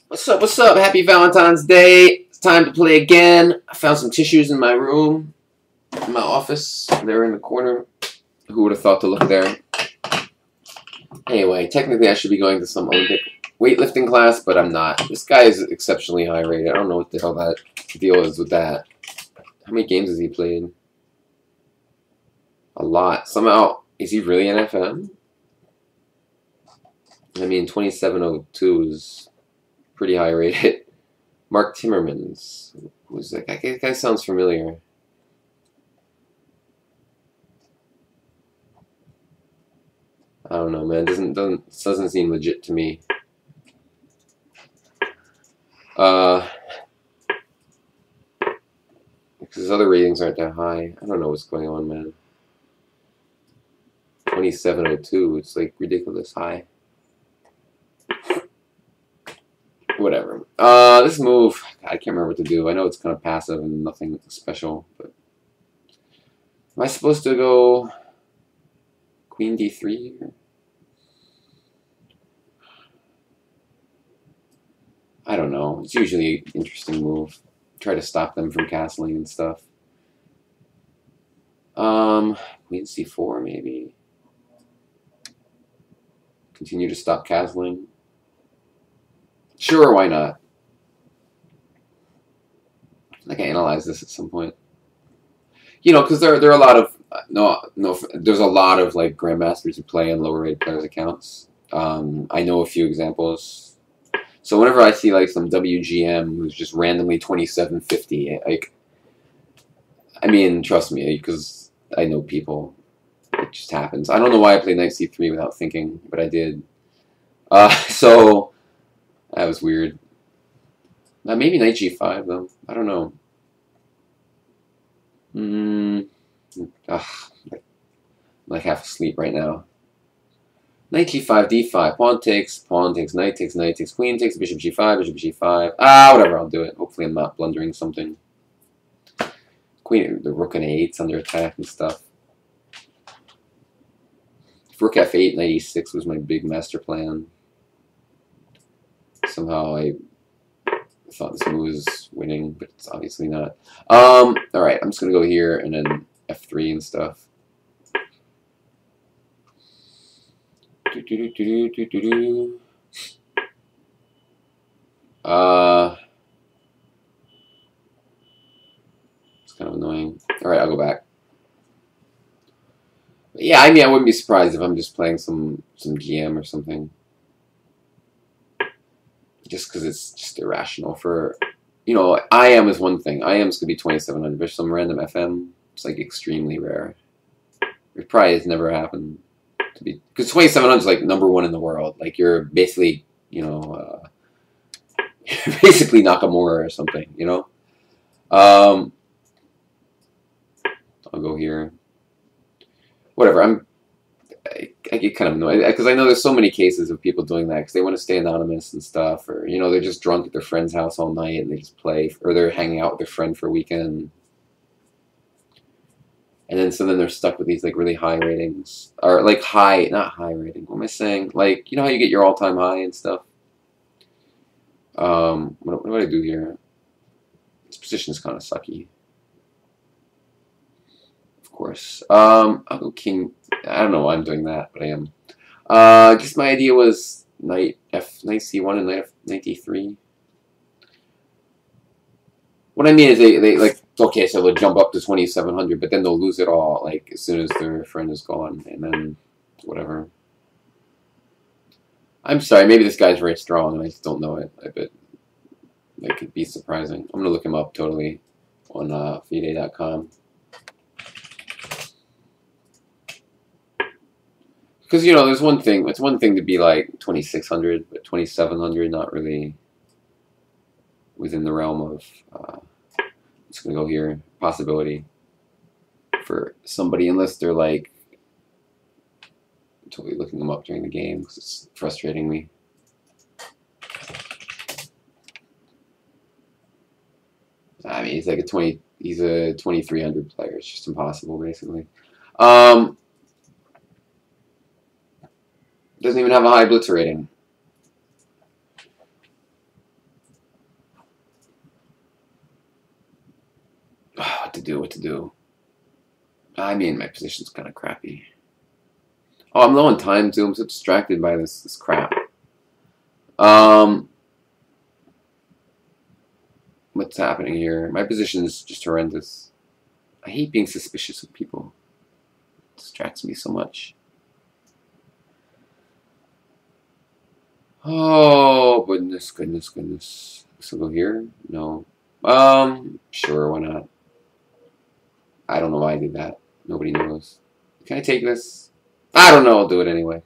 What's up? What's up? Happy Valentine's Day. It's time to play again. I found some tissues in my room, in my office. They're in the corner. Who would have thought to look there? Anyway, technically I should be going to some Olympic weightlifting class, but I'm not. This guy is exceptionally high rated. I don't know what the hell that deal is with that. How many games has he played? A lot. Somehow, is he really an FM? I mean, 2702 is pretty high rated. Mark Timmermans. Who's that guy? That guy sounds familiar. I don't know, man. Doesn't seem legit to me. Because his other ratings aren't that high. I don't know what's going on, man. 2702. It's like ridiculous high. Whatever. This move, I can't remember what to do. I know it's kind of passive and nothing special, but am I supposed to go Queen D3 here? I don't know. It's usually an interesting move. Try to stop them from castling and stuff. Queen C4 maybe. Continue to stop castling. Sure, why not? I can analyze this at some point. You know, because there are a lot of there's a lot of like grandmasters who play on lower rated players' accounts. I know a few examples. So whenever I see like some WGM who's just randomly 2750, like, I mean, trust me, because I know people. It just happens. I don't know why I played Knight C3 without thinking, but I did. So that was weird. Maybe Knight G5 though. I don't know. I'm like half asleep right now. Knight G5, D5, pawn takes, knight takes, queen takes, bishop G5, bishop G5. Whatever, I'll do it. Hopefully I'm not blundering something. Queen, the rook and a8's under attack and stuff. Rook F8, knight E6 was my big master plan. Somehow I thought this move was winning, but it's obviously not. Alright, I'm just gonna go here and then F3 and stuff. It's kind of annoying. Alright, I'll go back. But yeah, I mean, I wouldn't be surprised if I'm just playing some GM or something. Just because it's just irrational for, you know, IM is one thing. IM's going to be 2700, but some random FM, it's like extremely rare. It probably has never happened to be, because 2700 is like #1 in the world. Like you're basically, you know, basically Nakamura or something, you know. I'll go here. Whatever, I get kind of annoyed because I know there's so many cases of people doing that because they want to stay anonymous and stuff, or you know they're just drunk at their friend's house all night and they just play, or they're hanging out with their friend for a weekend, and then they're stuck with these like really high ratings, or like not high rating. What am I saying? Like, you know how you get your all-time high and stuff. What do I do here? This position is kind of sucky. Of course. I'll go king. I don't know why I'm doing that, but I am. I guess my idea was knight C1 and knight D3. What I mean is they like, okay, so they'll jump up to 2700, but then they'll lose it all like as soon as their friend is gone, and then whatever. I'm sorry, maybe this guy's very strong and I just don't know it. I bet it could be surprising. I'm gonna look him up totally on FIDE.com. Because, you know, there's one thing, it's one thing to be like 2600, but 2700 not really within the realm of, I'm just going to go here, possibility for somebody, unless they're like totally looking them up during the game, because it's frustrating me. I mean, he's like he's a 2300 player, it's just impossible, basically. Doesn't even have a high blitz rating. What to do? I mean, my position's kind of crappy. Oh, I'm low on time too. I'm so distracted by this crap. What's happening here? My position is just horrendous. I hate being suspicious of people. It distracts me so much. Oh, goodness. So go here? No. Sure, why not? I don't know why I did that. Nobody knows. Can I take this? I don't know, I'll do it anyway.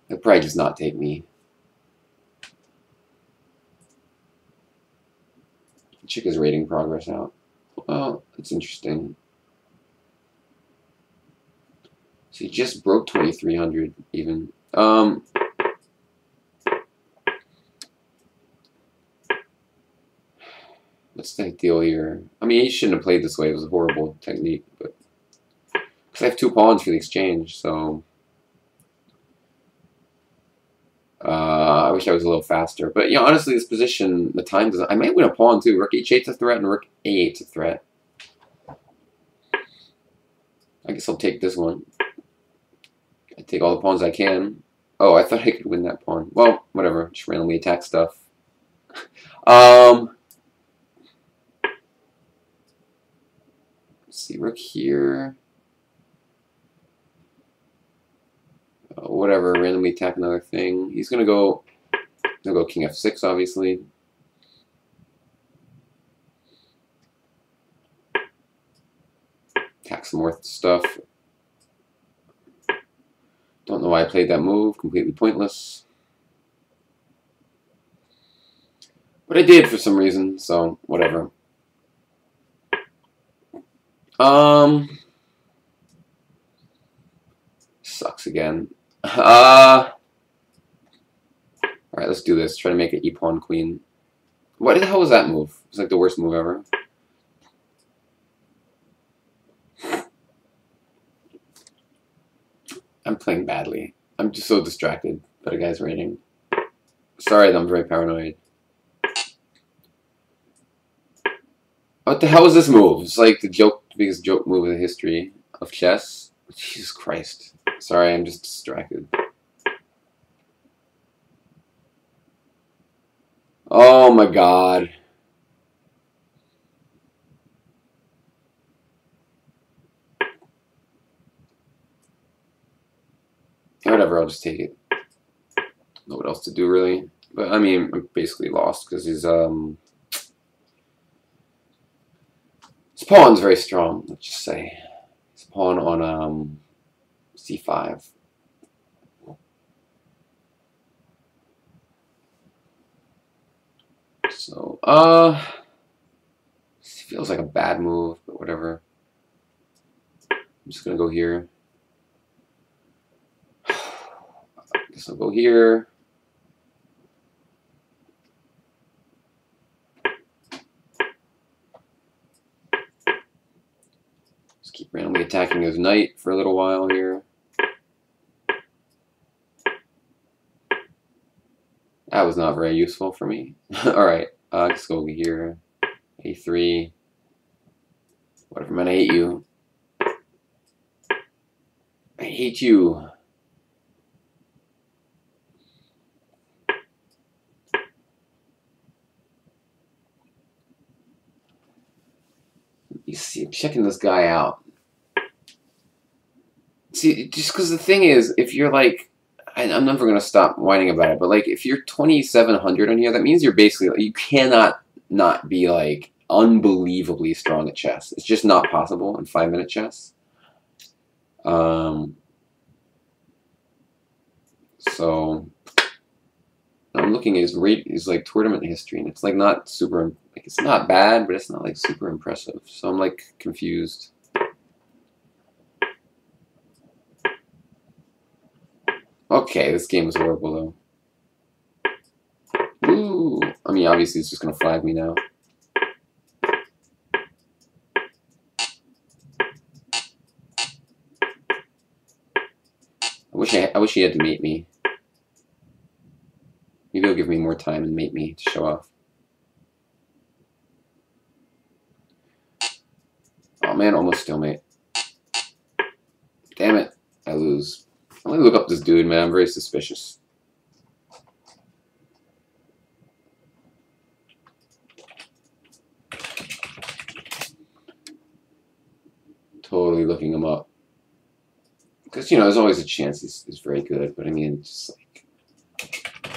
They'll probably just not take me. Check his rating progress out. Well, that's interesting. So he just broke 2,300 even. What's the deal here? I mean, he shouldn't have played this way. It was a horrible technique, but because I have 2 pawns for the exchange, so I wish I was a little faster. But you know, honestly, this position, the time doesn't. I might win a pawn too. Rook h8's a threat, and rook a8's a threat. I guess I'll take this one. I take all the pawns I can. Oh, I thought I could win that pawn. Well, whatever. Just randomly attack stuff. Let's see, rook here. Whatever, randomly attack another thing. He's gonna go king f6, obviously. Attack some more stuff. Don't know why I played that move. Completely pointless. But I did for some reason, so whatever. Sucks again. Alright, let's do this. Try to make it e-pawn queen. What the hell was that move? It's like the worst move ever. I'm playing badly. I'm just so distracted by the guy's rating. Sorry that I'm very paranoid. What the hell is this move? It's like the biggest joke move in the history of chess. Jesus Christ. Sorry, I'm just distracted. Oh my god. Whatever, I'll just take it. Know what else to do, really. But, I mean, I'm basically lost because his pawn's very strong, let's just say. His pawn on c5. So, this feels like a bad move, but whatever. I'm just gonna go here. I guess I'll go here. Just keep randomly attacking his knight for a little while here. That was not very useful for me. Alright, let's go over here. A3. Whatever, man, I hate you. I hate you. You see, I'm checking this guy out. See, just because the thing is, if you're like, I'm never going to stop whining about it, but like, if you're 2,700 on here, that means you're basically, you cannot not be like unbelievably strong at chess. It's just not possible in 5-minute chess. So I'm looking at his like tournament history, and it's like not super, like it's not bad, but it's not like super impressive. So I'm like confused. Okay, this game was horrible though. Ooh, I mean obviously it's just gonna flag me now. I wish he had to mate me. Maybe he'll give me more time and mate me to show off. man, almost stalemate. Damn it, I lose. Let me look up this dude, man. I'm very suspicious. Totally looking him up. Because, you know, there's always a chance he's very good. But, I mean, just like...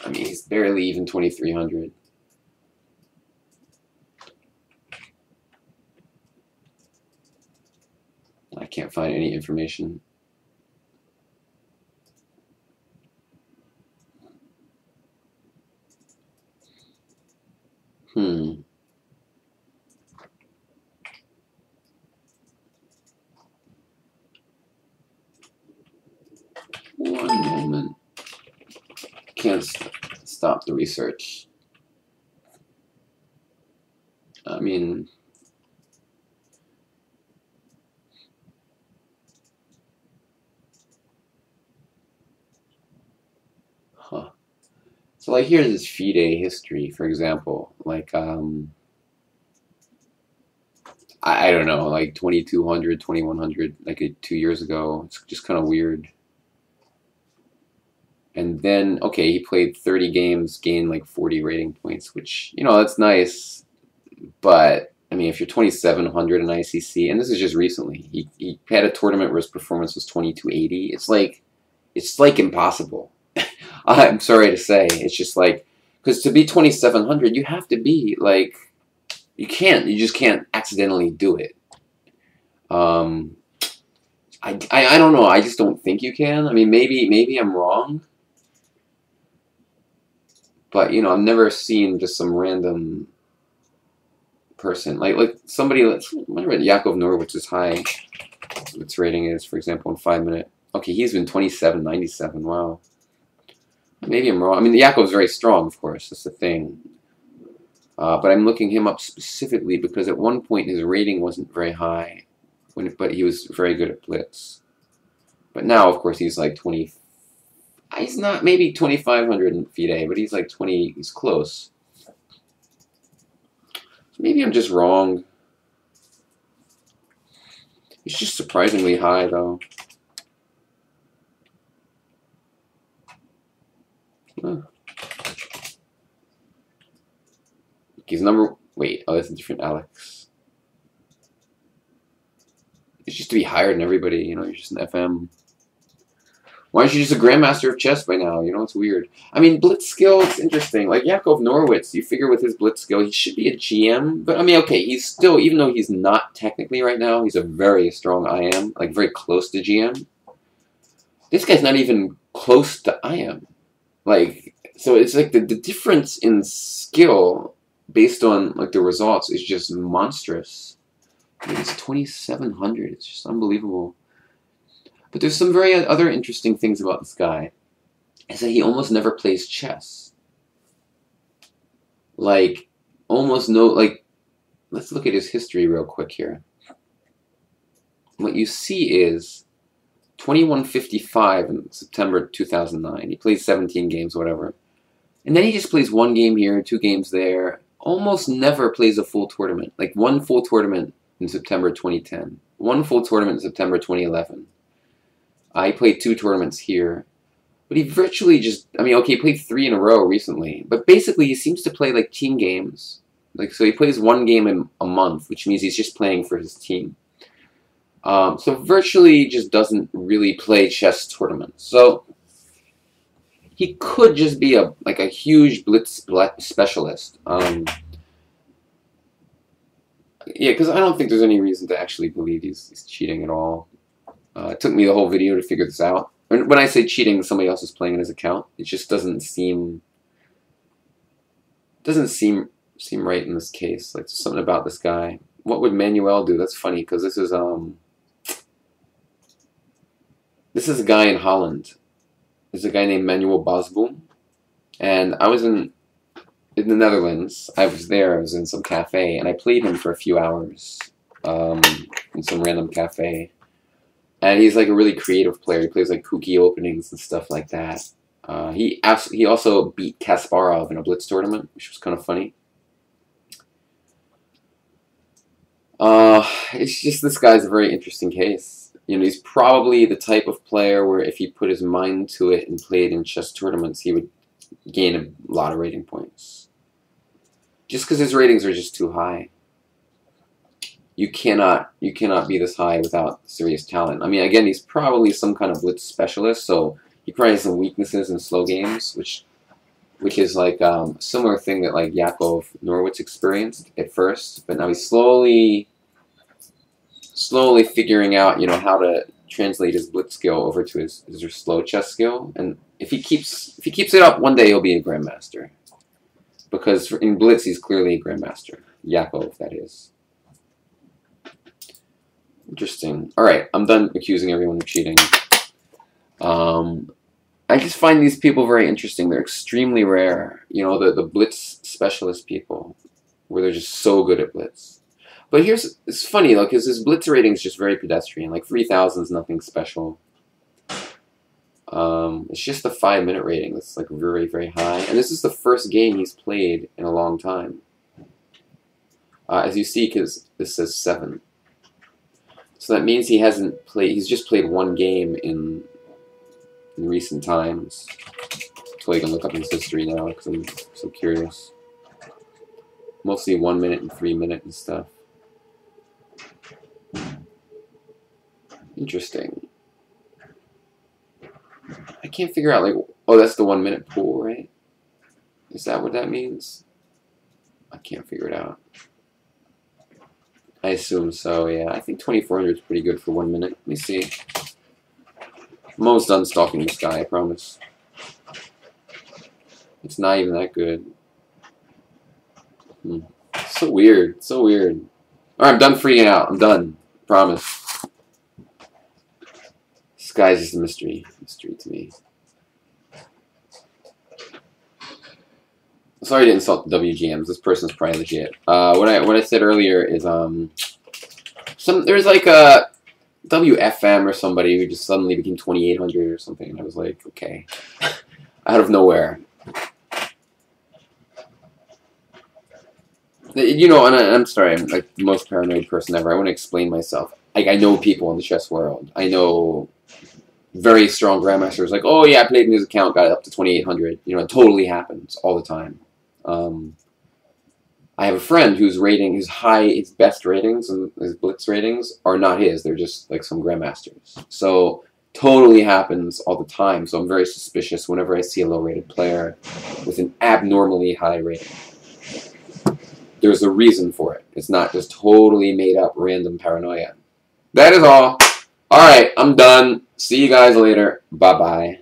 I mean, he's barely even 2,300. I can't find any information. One moment. Can't stop the research. I mean... Huh. So, like, here's his FIDE history, for example. Like, I don't know, like 2,200, 2,100, like 2 years ago. It's just kind of weird. And then, okay, he played 30 games, gained like 40 rating points, which, you know, that's nice. But, I mean, if you're 2,700 in ICC, and this is just recently, he had a tournament where his performance was 2,280. It's like impossible. I'm sorry to say. It's just like, because to be 2,700, you have to be like, you just can't accidentally do it. I don't know. I just don't think you can. I mean, maybe I'm wrong. But, you know, I've never seen just some random person. Like somebody, I wonder what Yakov Norwitz's high its rating is, for example, in 5 minute. Okay, he's been 2797. Wow. Maybe I'm wrong. I mean, Yakov's very strong, of course. That's the thing. But I'm looking him up specifically because at one point his rating wasn't very high, but he was very good at blitz. But now, of course, he's like 20. He's not, maybe 2,500 in FIDE, but he's like 20. He's close. Maybe I'm just wrong. He's just surprisingly high, though. Huh. He's number... Wait, oh, that's a different Alex. It's just to be higher than everybody, you know, you're just an FM. Why aren't you just a Grandmaster of Chess by now? You know, it's weird. I mean, blitz skill, it's interesting. Like, Yakov Norwitz, you figure with his blitz skill, he should be a GM. But, I mean, okay, he's still, even though he's not technically right now, he's a very strong IM, like, very close to GM. This guy's not even close to IM. Like, so it's like the difference in skill based on, like, the results is just monstrous. I mean, it's 2,700. It's just unbelievable. But there's some very other interesting things about this guy. Is that he almost never plays chess. Like, almost no, like, let's look at his history real quick here. What you see is 2155 in September 2009. He plays 17 games, whatever. And then he just plays 1 game here, 2 games there. Almost never plays a full tournament. Like 1 full tournament in September 2010. 1 full tournament in September 2011. He played 2 tournaments here. But he virtually just, I mean, okay, he played 3 in a row recently. But basically, he seems to play like team games. Like, so he plays 1 game in a month, which means he's just playing for his team. So virtually just doesn't really play chess tournaments. So he could just be like a huge blitz specialist. Yeah, because I don't think there's any reason to actually believe he's cheating at all. It took me the whole video to figure this out. When I say cheating, somebody else is playing in his account. It just doesn't seem right in this case. Like, there's something about this guy. What would Manuel do? That's funny because this is a guy in Holland. There's a guy named Manuel Bosboom, and I was in the Netherlands. I was there. I was in some cafe, and I played him for a few hours in some random cafe. And he's like a really creative player. He plays like kooky openings and stuff like that. He also beat Kasparov in a blitz tournament, which was kind of funny. It's just this guy's a very interesting case. You know, he's probably the type of player where if he put his mind to it and played in chess tournaments, he would gain a lot of rating points. Just because his ratings are just too high. You cannot be this high without serious talent. I mean, again, he's probably some kind of blitz specialist, so he probably has some weaknesses in slow games, which is like a similar thing that like Yakov Norwitz experienced at first, but now he's slowly figuring out, you know, how to translate his blitz skill over to his slow chess skill. And if he keeps it up, one day he'll be a grandmaster. Because in blitz, he's clearly a grandmaster. Yakov, that is. Interesting. All right, I'm done accusing everyone of cheating. I just find these people very interesting. They're extremely rare. You know, the blitz specialist people, where they're just so good at blitz. But it's funny though, because his blitz rating is just very pedestrian. Like 3,000 is nothing special. It's just the 5-minute rating that's like very, very high. And this is the first game he's played in a long time. As you see, because this says 7. So that means he hasn't played. He's just played one game in recent times. So I can look up his history now because I'm so curious. Mostly 1 minute and 3 minute and stuff. Interesting. I can't figure out, like, oh, that's the 1 minute pool, right? Is that what that means? I can't figure it out. I assume so, yeah. I think 2,400 is pretty good for 1 minute. Let me see. I'm almost done stalking this guy, I promise. It's not even that good. So weird, so weird. Alright, I'm done freaking out. I'm done. Promise. This guy's just a mystery. Mystery to me. Sorry to insult the WGMs. This person's probably legit. What I said earlier is there's like a WFM or somebody who just suddenly became 2,800 or something, and I was like, okay, out of nowhere. You know, and I'm sorry, I'm like the most paranoid person ever. I want to explain myself. Like, I know people in the chess world. I know very strong grandmasters. Like, oh yeah, I played in his account, got it up to 2,800. You know, it totally happens all the time. I have a friend whose rating, his best ratings and his blitz ratings are not his. They're just like some grandmasters. So totally happens all the time. So I'm very suspicious whenever I see a low-rated player with an abnormally high rating. There's a reason for it. It's not just totally made up random paranoia. That is all. All right, I'm done. See you guys later. Bye-bye.